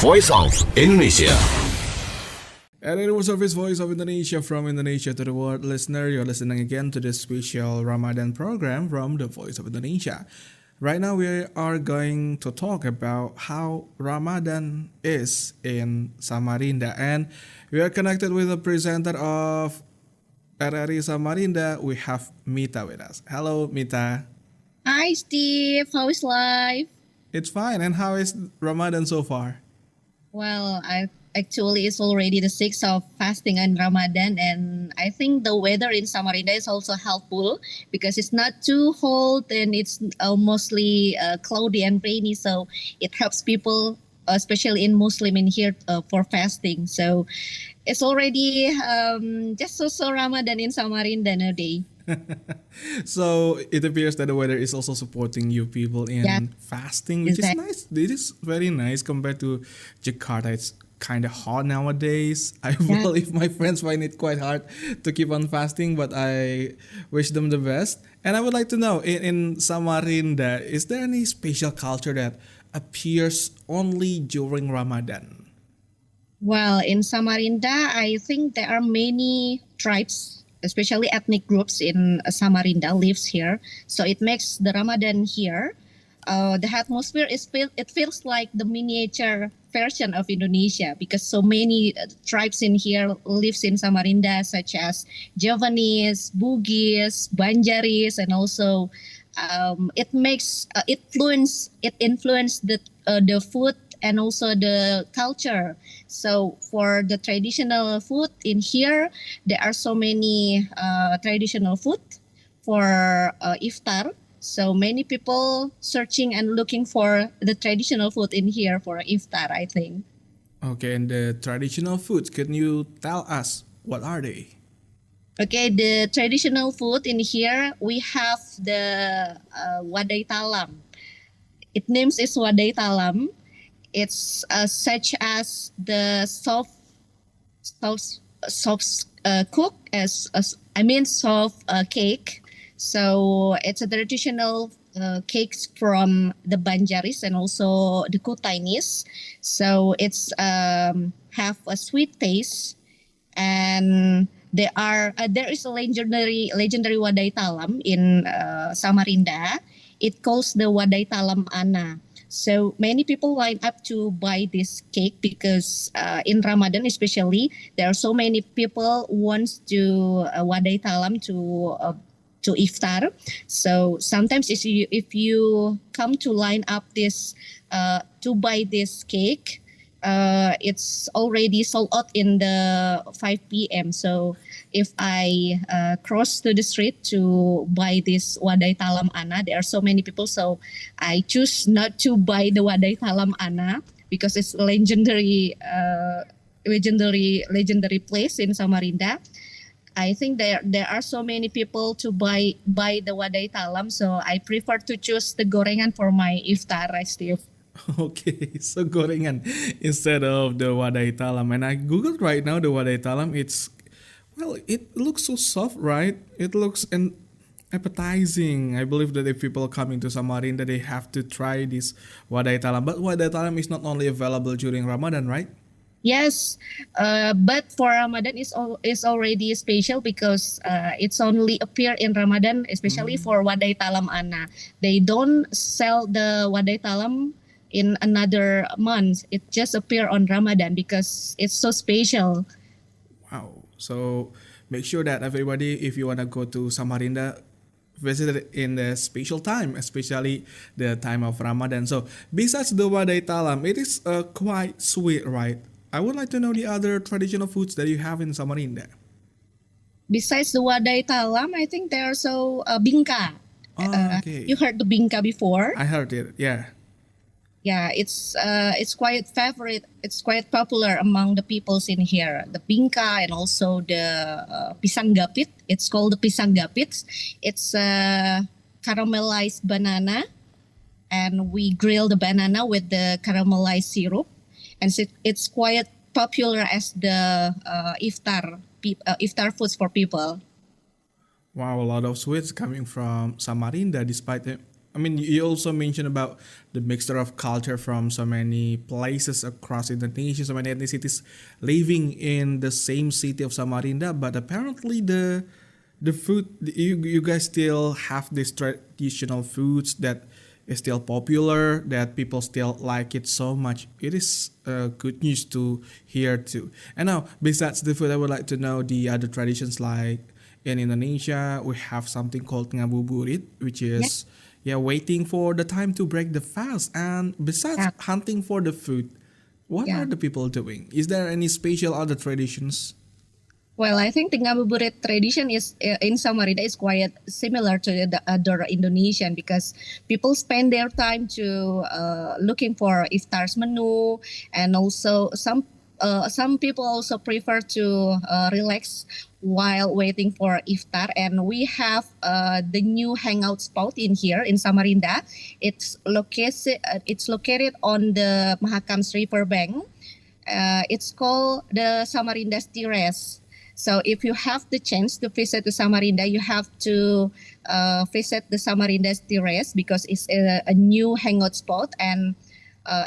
Voice of Indonesia. And it was Office Voice of Indonesia from Indonesia to the world listener. You're listening again to this special Ramadan program from the Voice of Indonesia. Right now we are going to talk about how Ramadan is in Samarinda, and we are connected with the presenter of RRI Samarinda. We have Mita with us. Hello, Mita. Hi, Steve. How is life? It's fine. And how is Ramadan so far? Well, it's already the 6th of fasting and Ramadan, and I think the weather in Samarinda is also helpful because it's not too hot and it's mostly cloudy and rainy, so it helps people, especially in Muslim in here, for fasting. So it's already just so Ramadan in Samarinda nowadays. So it appears that the weather is also supporting you people in fasting, which is nice. It is very nice compared to Jakarta. It's kind of hot nowadays. I believe my friends find it quite hard to keep on fasting, but I wish them the best. And I would like to know, in Samarinda, is there any special culture that appears only during Ramadan? Well, in Samarinda, I think there are many tribes, especially ethnic groups in Samarinda lives here. So it makes the Ramadan here. The atmosphere it feels like the miniature version of Indonesia because so many tribes in here lives in Samarinda, such as Javanese, Bugis, Banjaris, and also it influenced the food and also the culture. So for the traditional food in here, there are so many traditional food for iftar. So many people searching and looking for the traditional food in here for iftar, I think. Okay, and the traditional foods, can you tell us what are they? Okay, the traditional food in here, we have the wadai talam. Its name is wadai talam. It's such as the soft cake. So it's a traditional cakes from the Banjaris and also the Kutainis. So it's have a sweet taste, and there is a legendary wadai talam in Samarinda. It calls the wadai talam Ana. So many people line up to buy this cake because in Ramadan especially, there are so many people who wants to wadai talam to iftar. So sometimes if you come to line up this to buy this cake, it's already sold out in the 5 p.m. So if I cross to the street to buy this wadai talam Ana, there are so many people. So I choose not to buy the wadai talam Ana because it's legendary place in Samarinda. I think there are so many people to buy the wadai talam, so I prefer to choose the gorengan for my iftar, Steve. Okay, so gorengan instead of the wadai talam. And I googled right now the wadai talam. It looks so soft, right? It looks appetizing. I believe that if people coming to Samarinda, they have to try this wadai talam. But wadai talam is not only available during Ramadan, right? Yes, but for Ramadan is already special because it's only appear in Ramadan, especially for wadai talam Ana. They don't sell the wadai talam in another month. It just appear on Ramadan because it's so special. Wow. So make sure that everybody, if you want to go to Samarinda, visit it in the special time, especially the time of Ramadan. So besides the wadai talam, it is quite sweet, right? I would like to know the other traditional foods that you have in Samarinda. Besides the wadai talam, I think there are also bingka. Okay. You heard the bingka before? I heard it, yeah. Yeah, it's quite favorite. It's quite popular among the peoples in here. The bingka and also the pisang gapit. It's called the pisang gapit. It's caramelized banana, and we grill the banana with the caramelized syrup, and it's quite popular as the iftar foods for people. Wow, a lot of sweets coming from Samarinda, despite I mean, you also mentioned about the mixture of culture from so many places across Indonesia, so many ethnicities living in the same city of Samarinda. But apparently, the food you guys still have these traditional foods that is still popular, that people still like it so much. It is good news to hear too. And now, besides the food, I would like to know the other traditions. Like in Indonesia, we have something called ngabuburit, which Yeah, is yeah, waiting for the time to break the fast. And besides yeah, hunting for the food, what yeah. are the people doing? Is there any special other traditions? Well, I think the ngabuburit tradition is in Samarinda is quite similar to the other Indonesian because people spend their time to looking for iftar's menu, and also some people also prefer to relax while waiting for iftar. And we have the new hangout spot in here in Samarinda. It's located on the Mahakams River bank. It's called the Samarinda's Terrace. So if you have the chance to visit the Samarinda, you have to visit the Samarinda's Terrace because it's a new hangout spot. And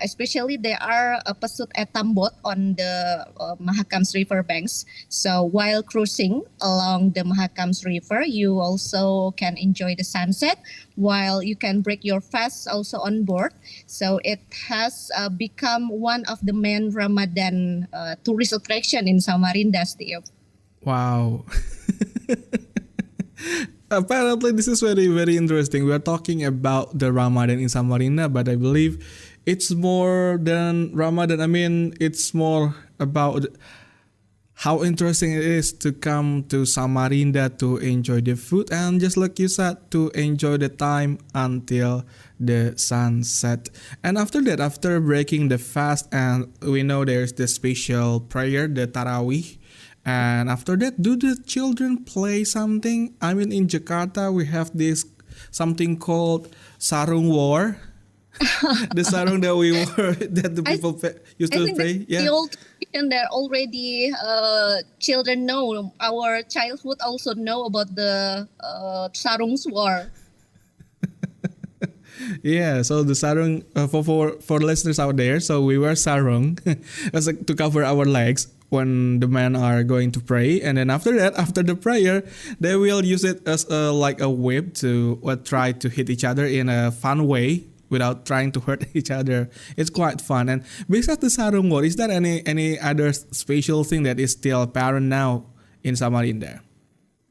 especially there are a pesut etam boat on the Mahakams River banks. So while cruising along the Mahakams River, you also can enjoy the sunset while you can break your fast also on board. So it has become one of the main Ramadan tourist attraction in Samarinda, Steve. Wow. Apparently, this is very, very interesting. We are talking about the Ramadan in Samarinda, but I believe it's more than Ramadan. I mean, it's more about how interesting it is to come to Samarinda to enjoy the food and just like you said, to enjoy the time until the sunset. And after that, after breaking the fast, and we know there's the special prayer, the Tarawih. And after that, do the children play something? I mean, in Jakarta, we have this something called sarung war. The sarung that we wore that the I people used I to think that's play. the Yeah. old tradition that already children know. Our childhood also know about the sarungs war. Yeah, so the sarung for listeners out there, so we wear sarung as like to cover our legs when the men are going to pray, and then after that, after the prayer, they will use it as like a whip to try to hit each other in a fun way without trying to hurt each other. It's quite fun. And besides the sarung war, is there any other special thing that is still apparent now in Samarinda?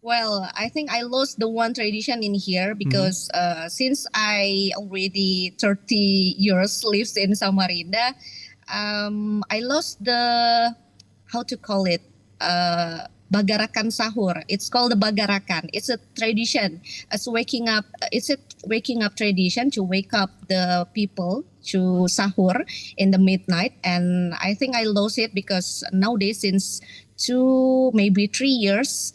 Well, I think I lost the one tradition in here Mm-hmm. because since I already 30 years lives in Samarinda, I lost the how to call it bagarakan sahur. It's called the bagarakan. It's a tradition. As waking up, it's a waking up tradition to wake up the people to sahur in the midnight. And I think I lost it because nowadays, since 2 maybe 3 years,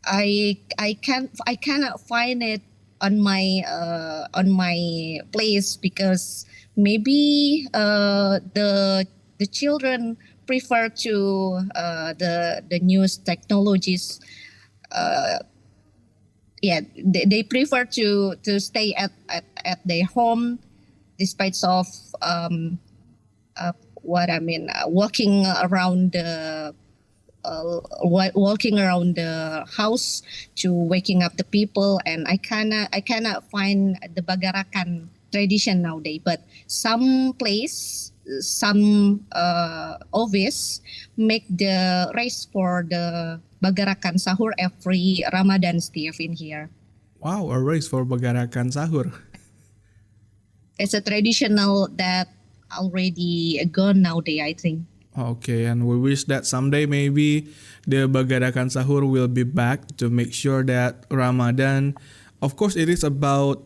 I cannot find it on my place because maybe the children prefer to the newest technologies. Uh, yeah, they prefer to stay at their home despite of um, what I mean walking around the walking around the house to waking up the people. And I cannot find the bagarakan tradition nowadays, but some place, some office make the race for the bagarakan sahur every Ramadan, Steve, in here. Wow, a race for bagarakan sahur. It's a traditional that already gone nowadays, I think. Okay, and we wish that someday maybe the Bagarakan Sahur will be back to make sure that Ramadan, of course, it is about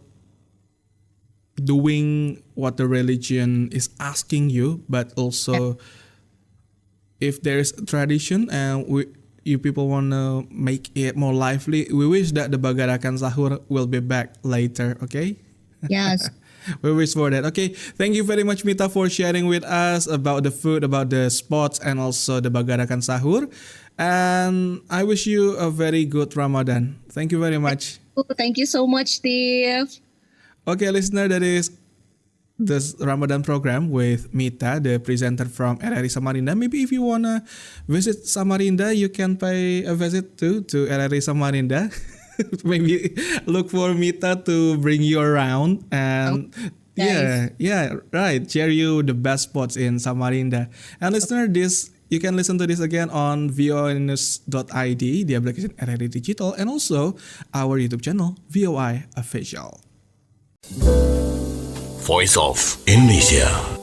doing what the religion is asking you, but Yeah. also if there is a tradition and you people want to make it more lively, we wish that the Bagarakan Sahur will be back later, okay? Yes. We wish for that. Okay, thank you very much, Mita, for sharing with us about the food, about the spots, and also the Bagarakan Sahur. And I wish you a very good Ramadan. Thank you very much. Thank you so much, Steve. Okay, listener, that is this Ramadan program with Mita, the presenter from RRI Samarinda. Maybe if you wanna visit Samarinda, you can pay a visit to RRI Samarinda. Maybe look for Mita to bring you around and yeah, right. Share you the best spots in Samarinda. And listener, this you can listen to this again on voinews.id, the application RRI Digital, and also our YouTube channel VOI Official. Voice of Indonesia.